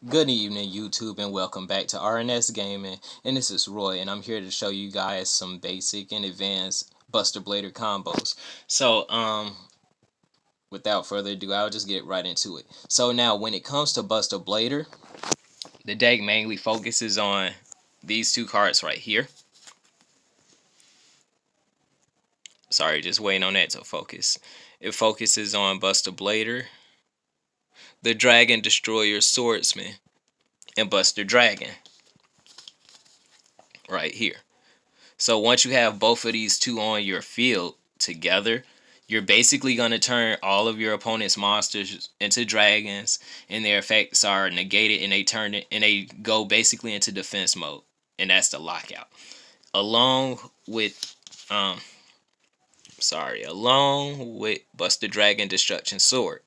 Good evening, YouTube, and welcome back to RNS Gaming. And this is Roy, and I'm here to show you guys some basic and advanced Buster Blader combos. Without further ado, I'll just get right into it. So now, when it comes to Buster Blader, the deck mainly focuses on these two cards right here. Sorry, just waiting on that to focus. It focuses on Buster Blader, the Dragon Destroyer Swordsman, and Buster Dragon right here. So once you have both of these two on your field together, you're basically going to turn all of your opponent's monsters into dragons, and their effects are negated, and they go basically into defense mode, and that's the lockout. Along with along with Buster Dragon Destruction Sword.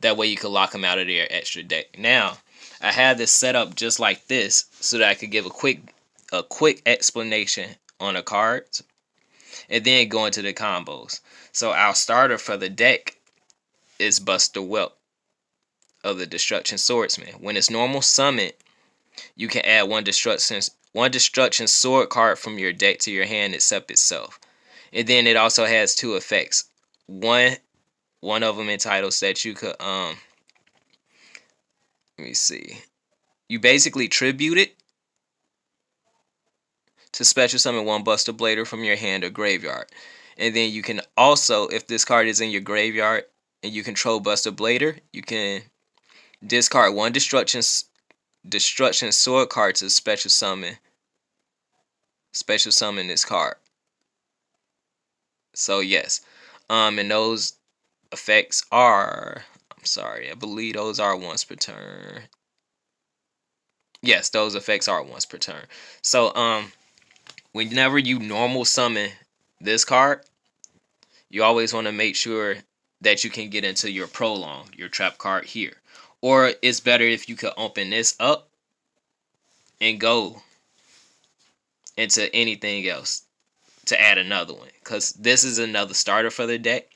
That way you can lock them out of their extra deck. Now, I have this set up just like this so that I could give a quick explanation on the cards and then go into the combos. So our starter for the deck is Buster Welt of the Destruction Swordsman. When it's normal summon, you can add one destruction sword card from your deck to your hand except itself. And then it also has two effects. One of them entitles that you could let me see. You basically tribute it to special summon one Buster Blader from your hand or graveyard. And then you can also, if this card is in your graveyard and you control Buster Blader, you can discard one destruction sword card to special summon this card. So yes. And those effects are, I believe those are once per turn. Yes, those effects are once per turn. So whenever you normal summon this card, you always want to make sure that you can get into your prolong, your trap card here. Or it's better if you could open this up and go into anything else to add another one. Because this is another starter for the deck.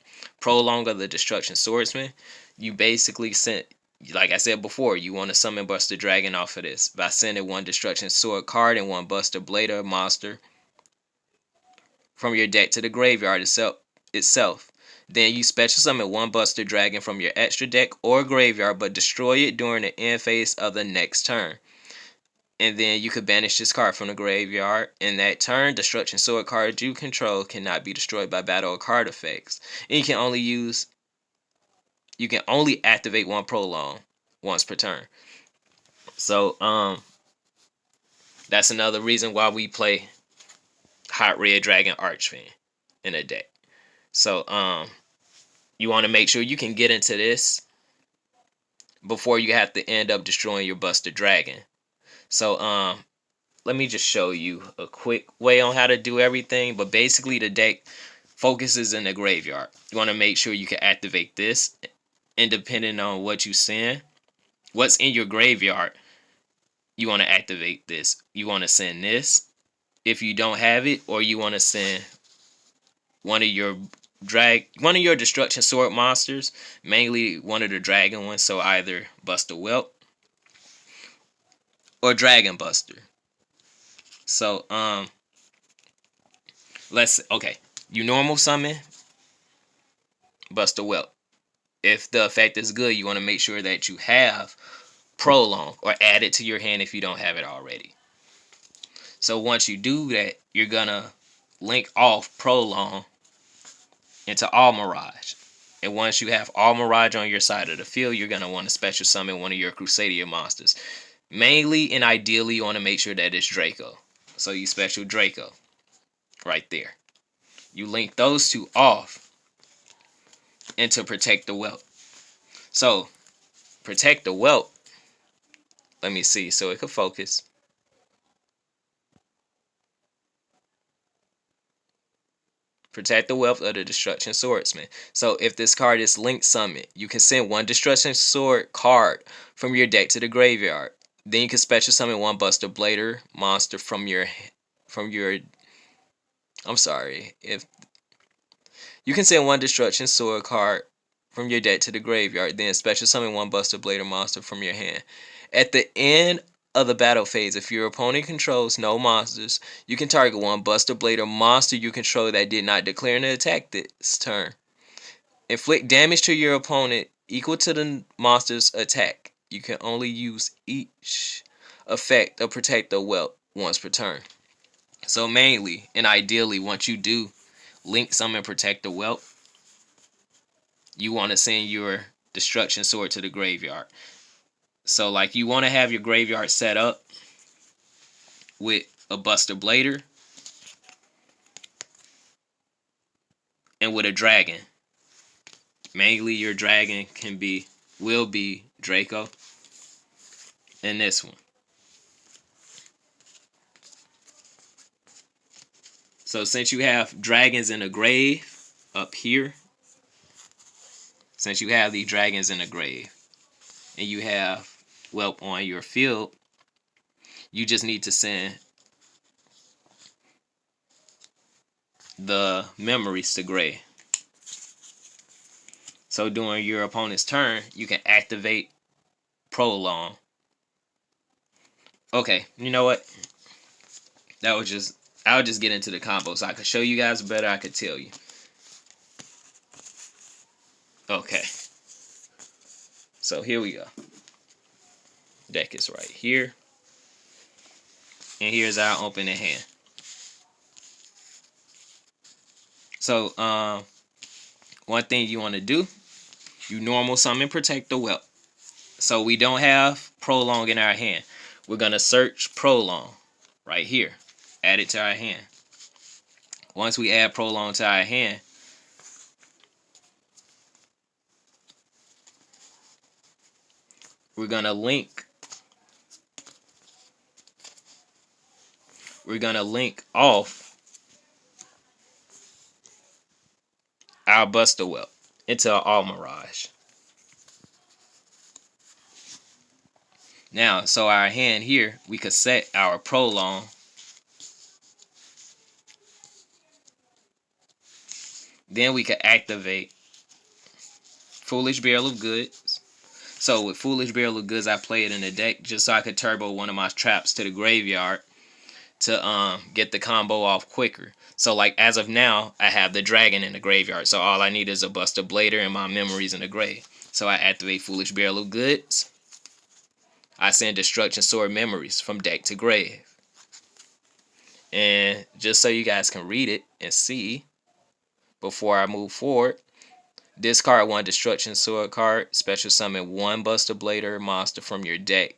Prolong of the Destruction Swordsman. You basically sent, like I said before, you want to summon Buster Dragon off of this by sending one Destruction Sword card and one Buster Blader monster from your deck to the graveyard itself. Then you special summon one Buster Dragon from your extra deck or graveyard, but destroy it during the end phase of the next turn. And then you could banish this card from the graveyard. In that turn, Destruction Sword cards you control cannot be destroyed by battle or card effects. And you can only activate one prolong once per turn. So that's another reason why we play Hot Red Dragon Archfiend in a deck. So you want to make sure you can get into this before you have to end up destroying your Buster Dragon. So let me just show you a quick way on how to do everything. But basically the deck focuses in the graveyard. You want to make sure you can activate this, and depending on what you send, what's in your graveyard, you want to activate this. You want to send this if you don't have it, or you want to send one of your Destruction Sword monsters, mainly one of the dragon ones, so either Buster Welt or Dragon Buster. So you normal summon Buster Welt. If the effect is good, you want to make sure that you have Prolong or add it to your hand if you don't have it already. So once you do that, you're gonna link off Prolong into All Mirage. And once you have All Mirage on your side of the field, you're gonna want to special summon one of your Crusadia monsters. Mainly and ideally, you want to make sure that it's Draco. So you special Draco right there. You link those two off and to Protect the Welt. So Protect the Welt, let me see so it could focus. Protect the Welt of the Destruction Swordsman. So if this card is linked summon, you can send one Destruction Sword card from your deck to the graveyard. Then you can special summon one Buster Blader monster from your if you can send one Destruction Sword card from your deck to the graveyard. Then special summon one Buster Blader monster from your hand. At the end of the battle phase, if your opponent controls no monsters, you can target one Buster Blader monster you control that did not declare an attack this turn. Inflict damage to your opponent equal to the monster's attack. You can only use each effect of Protect the Whelp once per turn. So mainly and ideally, once you do link summon Protect the Whelp, you want to send your Destruction Sword to the graveyard. So like you want to have your graveyard set up with a Buster Blader and with a dragon. Mainly your dragon will be Draco and this one. So since you have dragons in the grave up here, since you have these dragons in the grave and you have Whelp on your field, you just need to send the memories to grave. So during your opponent's turn, you can activate Prolong. Okay, you know what? I'll just get into the combo so I could show you guys better. I could tell you. Okay. So here we go. Deck is right here. And here's our opening hand. So, one thing you want to do, you normal summon Protect the Whelp. So we don't have Prolong in our hand. We're going to search Prolong right here. Add it to our hand. Once we add Prolong to our hand, we're going to link off our Buster Whelp into our Almirage. Now, so our hand here, we could set our Prolong. Then we could activate Foolish Barrel of Goods. So with Foolish Barrel of Goods, I play it in the deck just so I could turbo one of my traps to the graveyard to get the combo off quicker. So like as of now, I have the dragon in the graveyard. So all I need is a Buster Blader and my memories in the grave. So I activate Foolish Barrel of Goods. I send Destruction Sword memories from deck to grave. And just so you guys can read it and see before I move forward, discard one Destruction Sword card. Special summon one Buster Blader monster from your deck.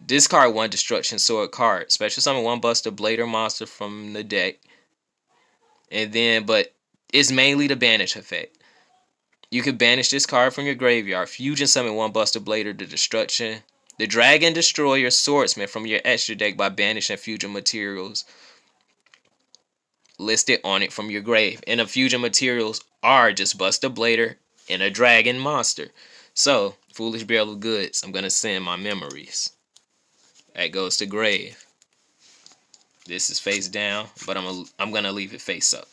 Discard one Destruction Sword card. Special summon one Buster Blader monster from the deck. And then, but it's mainly the banish effect. You can banish this card from your graveyard. Fusion summon one Buster Blader to Destruction. The Dragon Destroyer Swordsman from your extra deck by banishing fusion materials listed on it from your grave. And the fusion materials are just Buster Blader and a dragon monster. So, Foolish Barrel of Goods, I'm going to send my memories. That goes to grave. This is face down, but I'm going to leave it face up.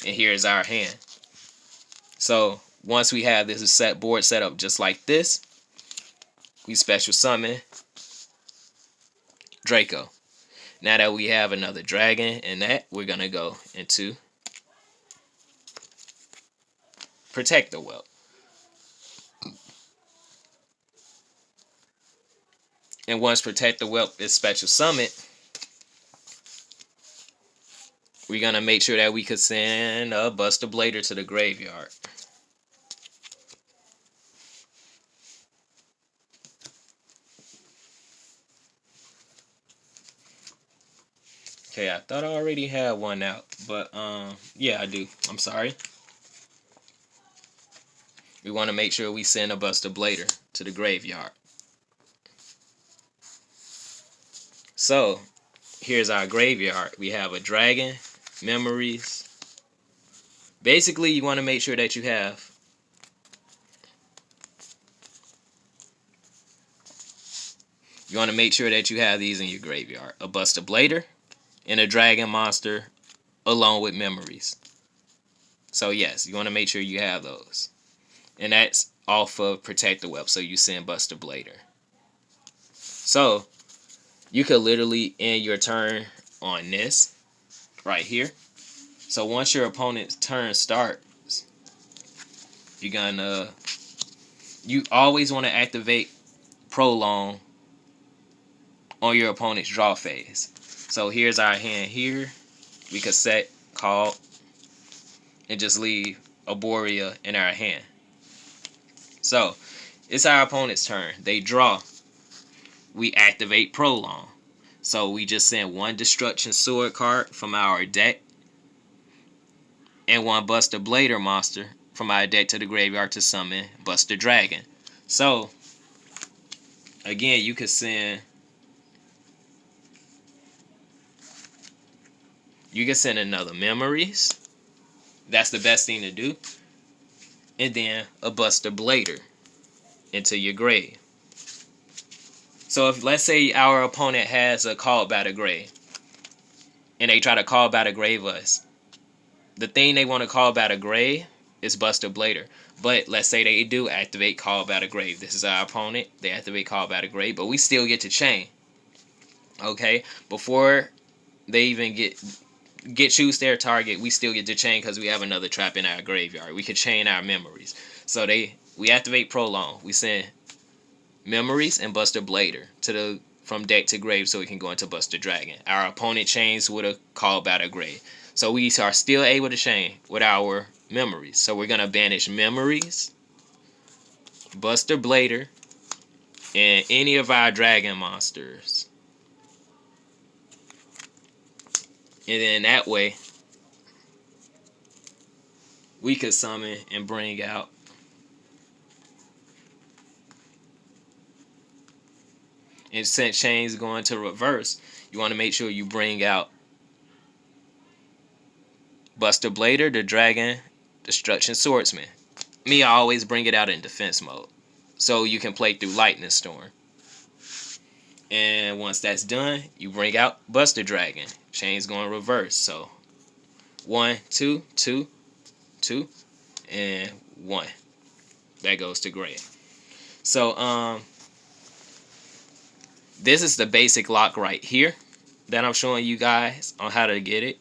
And here's our hand. So, once we have this board set up just like this, we special summon Draco. Now that we have another dragon and that, we're going to go into Protect the Whelp. And once Protect the Whelp is special summoned, we're going to make sure that we could send a Buster Blader to the graveyard. Okay, I thought I already had one out, but yeah, I do. I'm sorry. We want to make sure we send a Buster Blader to the graveyard. So, here's our graveyard. We have a dragon, memories. Basically, you want to make sure that you have these in your graveyard. A Buster Blader and a dragon monster along with memories. So yes, you want to make sure you have those. And that's off of Protect the Web. So you send Buster Blader. So you could literally end your turn on this right here. So once your opponent's turn starts, you always want to activate Prolong on your opponent's draw phase. So here's our hand here. We could set, call, and just leave Arborea in our hand. So it's our opponent's turn. They draw. We activate Prolong. So we just send one Destruction Sword card from our deck and one Buster Blader monster from our deck to the graveyard to summon Buster Dragon. So again, you could send another Memories. That's the best thing to do. And then a Buster Blader into your grave. So if, let's say, our opponent has a Called by the Grave, and they try to Call by the Grave us, the thing they want to Call by the Grave is Buster Blader. But let's say they do activate Call by the Grave. This is our opponent. They activate Call by the Grave, but we still get to chain. Okay? Before they even choose their target, we still get to chain because we have another trap in our graveyard. We could chain our Memories. So we activate Prolong. We send Memories and Buster Blader from deck to grave so we can go into Buster Dragon. Our opponent chains with a Call by the Grave. So we are still able to chain with our Memories. So we're going to banish Memories, Buster Blader, and any of our dragon monsters. And then that way, we could summon and bring out and since chains going to reverse, you want to make sure you bring out Buster Blader, the Dragon Destruction Swordsman. Me, I always bring it out in defense mode, so you can play through Lightning Storm. And once that's done, you bring out Buster Dragon. Chains going reverse. So 1, 2, 2, 2, and 1. That goes to grave. So this is the basic lock right here that I'm showing you guys on how to get it.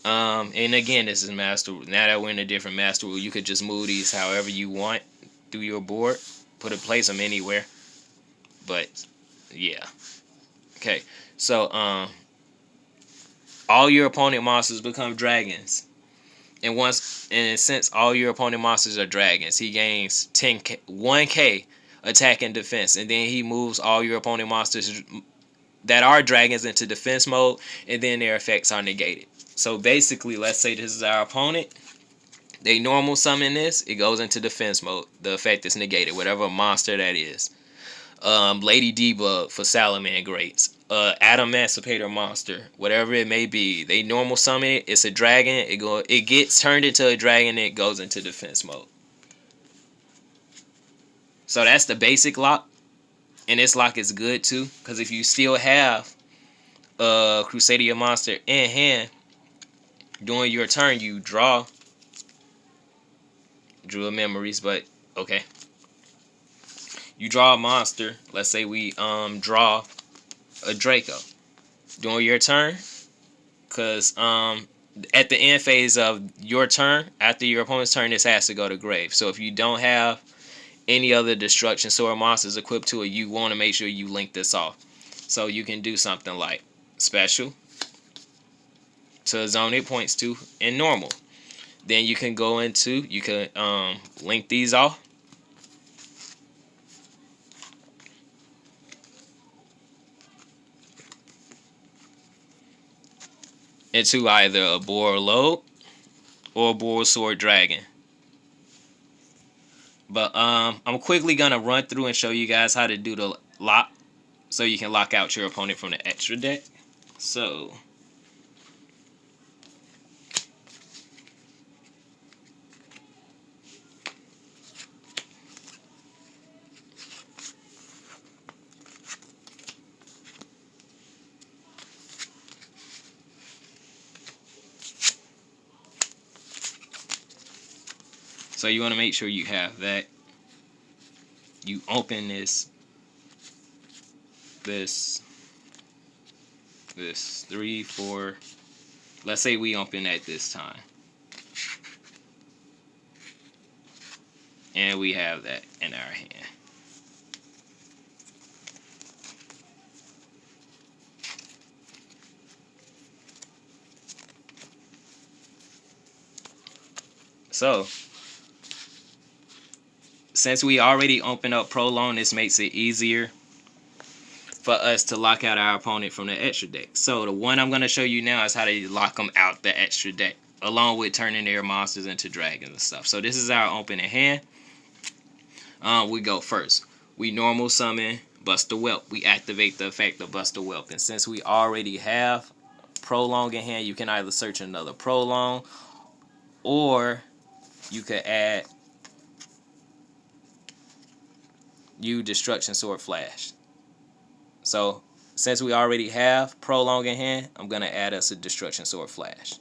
And again, this is Master Rule. Now that we're in a different Master Rule, you could just move these however you want through your board. Place them anywhere. But yeah. Okay. So all your opponent monsters become dragons. And since all your opponent monsters are dragons, he gains 1k attack and defense, and then he moves all your opponent monsters that are dragons into defense mode, and then their effects are negated. So basically, let's say this is our opponent. They normal summon this, it goes into defense mode. The effect is negated, whatever monster that is. Lady Debug for Salamangreats. Adam Emancipator monster, whatever it may be. They normal summon it. It's a dragon. It gets turned into a dragon. And it goes into defense mode. So that's the basic lock, and this lock is good too, because if you still have a Crusadia monster in hand during your turn, you drew a Memories, but okay. You draw a monster. Let's say we draw a Draco during your turn, because at the end phase of your turn, after your opponent's turn, this has to go to grave. So if you don't have any other Destruction Sword monsters equipped to it, you want to make sure you link this off. So you can do something like special to zone it points to and normal. Then you can go into, you can link these off. Into either a Boar Load or a Boar Sword Dragon. But I'm quickly going to run through and show you guys how to do the lock so you can lock out your opponent from the extra deck. So So you want to make sure you have that. You open this 3, 4. Let's say we open at this time. And we have that in our hand. So, since we already opened up Prolong, this makes it easier for us to lock out our opponent from the extra deck. So the one I'm going to show you now is how to lock them out the extra deck, along with turning their monsters into dragons and stuff. So this is our opening hand. We go first. We normal summon Buster Whelp. We activate the effect of Buster Whelp. And since we already have Prolong in hand, you can either search another Prolong, or you could add Destruction Sword Flash. So since we already have Prolong in hand, I'm going to add us a Destruction Sword Flash.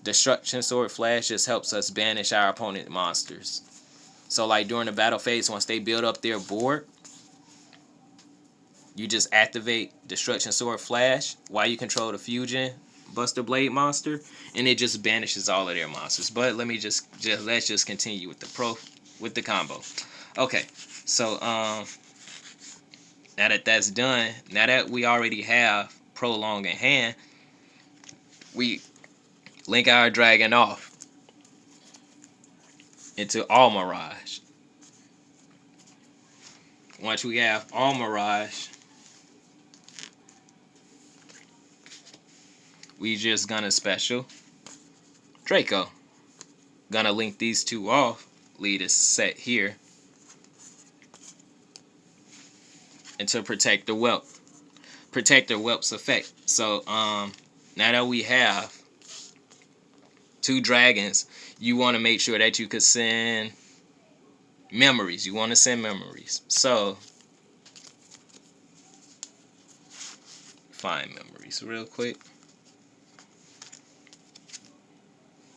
Destruction Sword Flash just helps us banish our opponent monsters. So like during the battle phase, once they build up their board, you just activate Destruction Sword Flash while you control the Fusion Buster Blade monster, and it just banishes all of their monsters. But let me let's just continue with the combo. Okay, so now that that's done, now that we already have Prolong in hand, we link our dragon off into Almirage. Once we have Almirage, we just gonna special Draco. Gonna link these two off, lead a set here, and to protect the Whelp. Protect the Whelp's effect. So now that we have 2 dragons, you want to make sure that you could send memories. You want to send memories. So find memories real quick.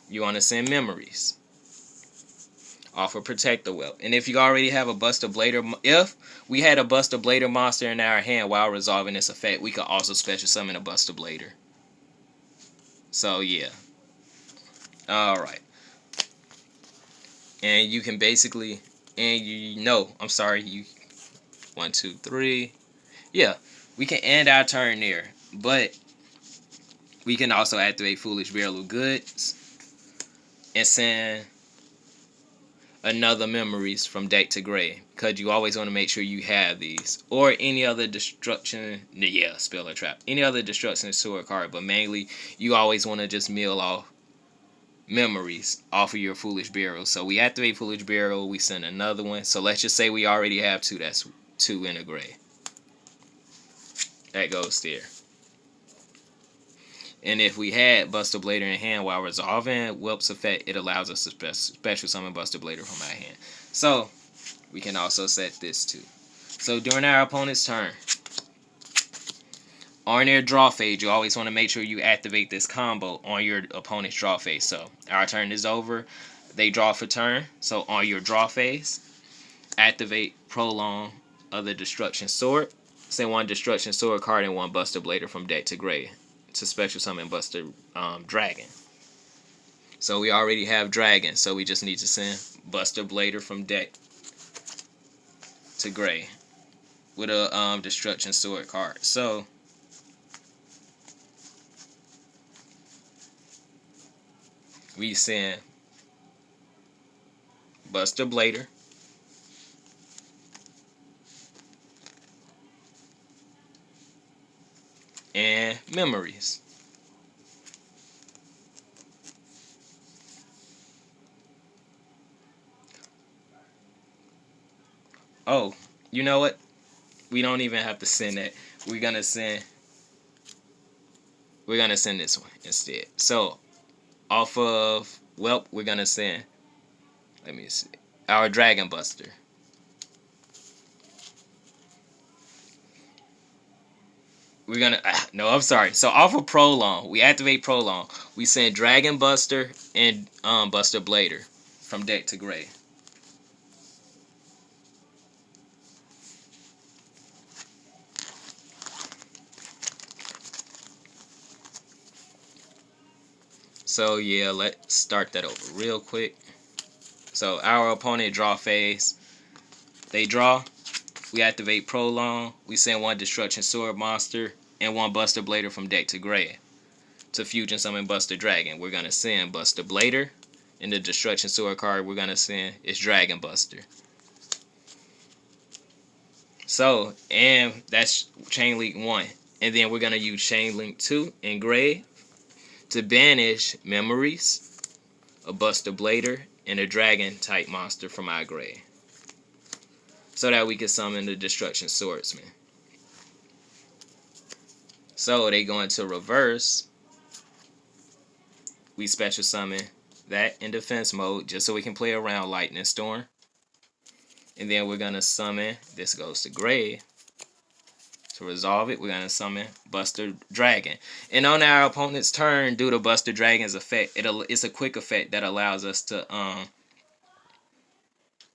You want to send memories off of Protect the Whelp. And if you already have a Buster Blader, if we had a Buster Blader monster in our hand while resolving this effect, we could also special summon a Buster Blader. So yeah. Alright. And you can basically, I'm sorry, 1, 2, 3. Yeah, we can end our turn there. But we can also activate Foolish Barrel of Goods and send another memories from deck to grave, because you always want to make sure you have these, or any other destruction, spell or trap, any other destruction sword card. But mainly you always want to just mill off memories off of your Foolish Barrel. So we activate Foolish Barrel, we send another one. So let's just say we already have 2. That's 2 in a gray. That goes there. And if we had Buster Blader in hand while resolving Whelp's effect, it allows us to special summon Buster Blader from our hand. So we can also set this too. So during our opponent's turn, on their draw phase, you always want to make sure you activate this combo on your opponent's draw phase. So our turn is over, they draw for turn. So on your draw phase, activate Prolong of the Destruction Sword. Send 1 Destruction Sword card and 1 Buster Blader from deck to grave to special summon Buster Dragon. So we already have Dragon, so we just need to send Buster Blader from deck to grave with a Destruction Sword card. So we send Buster Blader and memories. Oh, you know what? We don't even have to send that. We're gonna send this one instead. So off of Whelp, we're gonna send, let me see, our Dragon Buster. we're gonna no, I'm sorry. So off of Prolong, we activate Prolong. We send Dragon Buster and Buster Blader from deck to grave. So yeah, let's start that over real quick. So our opponent draw phase. They draw. We activate Prolong. We send one Destruction Sword monster and one Buster Blader from deck to grave. To fusion summon Buster Dragon, we're gonna send Buster Blader. In the Destruction Sword card, we're gonna send is Dragon Buster. So, and that's Chain Link 1. And then we're gonna use Chain Link 2 in grave to banish Memories, a Buster Blader, and a Dragon type monster from our grave, so that we can summon the Destruction Swordsman. So they go into reverse. We special summon that in defense mode just so we can play around Lightning Storm. And then we're gonna summon, this goes to grave. To resolve it, we're gonna summon Buster Dragon. And on our opponent's turn, due to Buster Dragon's effect, it's a quick effect that allows us to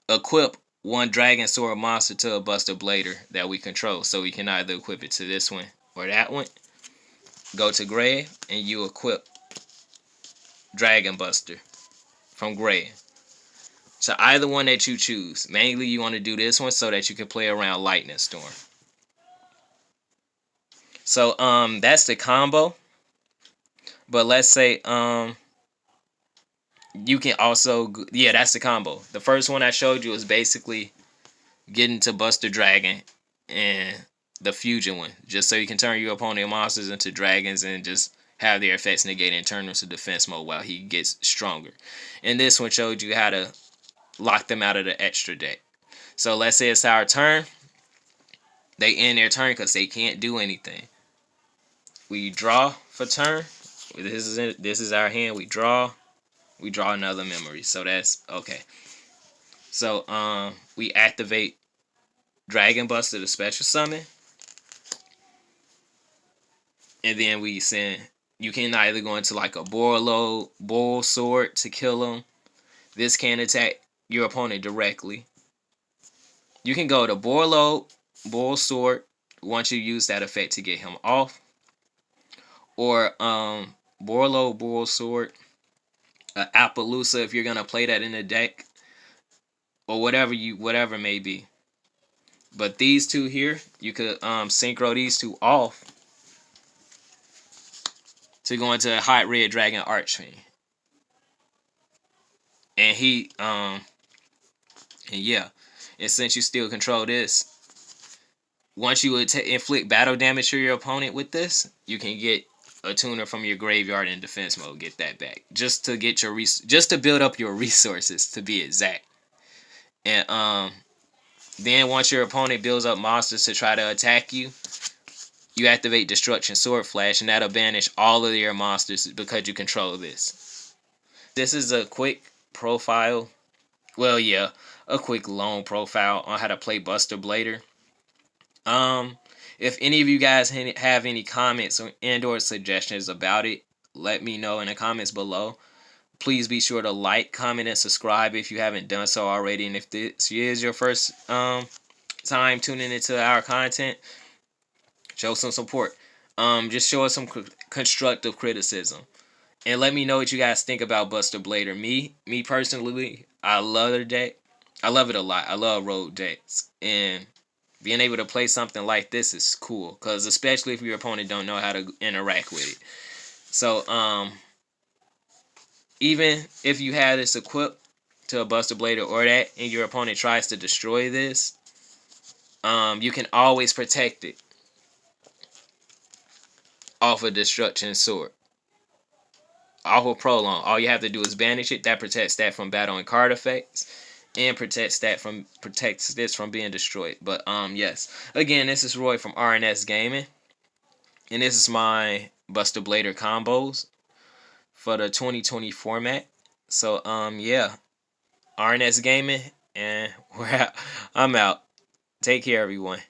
equip one Dragon Sword monster to a Buster Blader that we control. So we can either equip it to this one or that one. Go to grave and you equip Dragon Buster from grave. So either one that you choose. Mainly you want to do this one so that you can play around Lightning Storm. So that's the combo. But let's say you can also, yeah, that's the combo. The first one I showed you is basically getting to Buster Dragon and the fusion one, just so you can turn your opponent monsters into dragons and just have their effects negate and turn them to defense mode while he gets stronger. And this one showed you how to lock them out of the extra deck. So let's say it's our turn. They end their turn because they can't do anything. We draw for turn. This is our hand. We draw another memory. So that's okay. So we activate Dragon Buster to special summon. And then we send, you can either go into like a Boil Sword to kill him. This can attack your opponent directly. You can go to Boil Sword once you use that effect to get him off. Or Boil Sword, Appaloosa if you're gonna play that in the deck. Or whatever it may be. But these two here, you could synchro these two off to go into a Hot Red Dragon Archfiend. And he and yeah, and since you still control this, once you inflict battle damage to your opponent with this, you can get a tuner from your graveyard in defense mode. Get that back just to get your just to build up your resources, to be exact. And then once your opponent builds up monsters to try to attack you, you activate Destruction Sword Flash, and that'll banish all of your monsters because you control this. This is a quick profile. Well, yeah, a quick long profile on how to play Buster Blader. If any of you guys have any comments or suggestions about it, let me know in the comments below. Please be sure to like, comment, and subscribe if you haven't done so already. And if this is your first time tuning into our content, show some support. Just show us some constructive criticism. And let me know what you guys think about Buster Blader. Me personally, I love the deck. I love it a lot. I love road decks. And being able to play something like this is cool. Because especially if your opponent don't know how to interact with it. So, even if you have this equipped to a Buster Blader or that, and your opponent tries to destroy this, you can always protect it off a Destruction Sword. Off of Prolong. All you have to do is banish it. That protects that from battle and card effects. And protects this from being destroyed. But yes. Again, this is Roy from RNS Gaming. And this is my Buster Blader combos for the 2020 format. So yeah. RNS Gaming, and I'm out. Take care, everyone.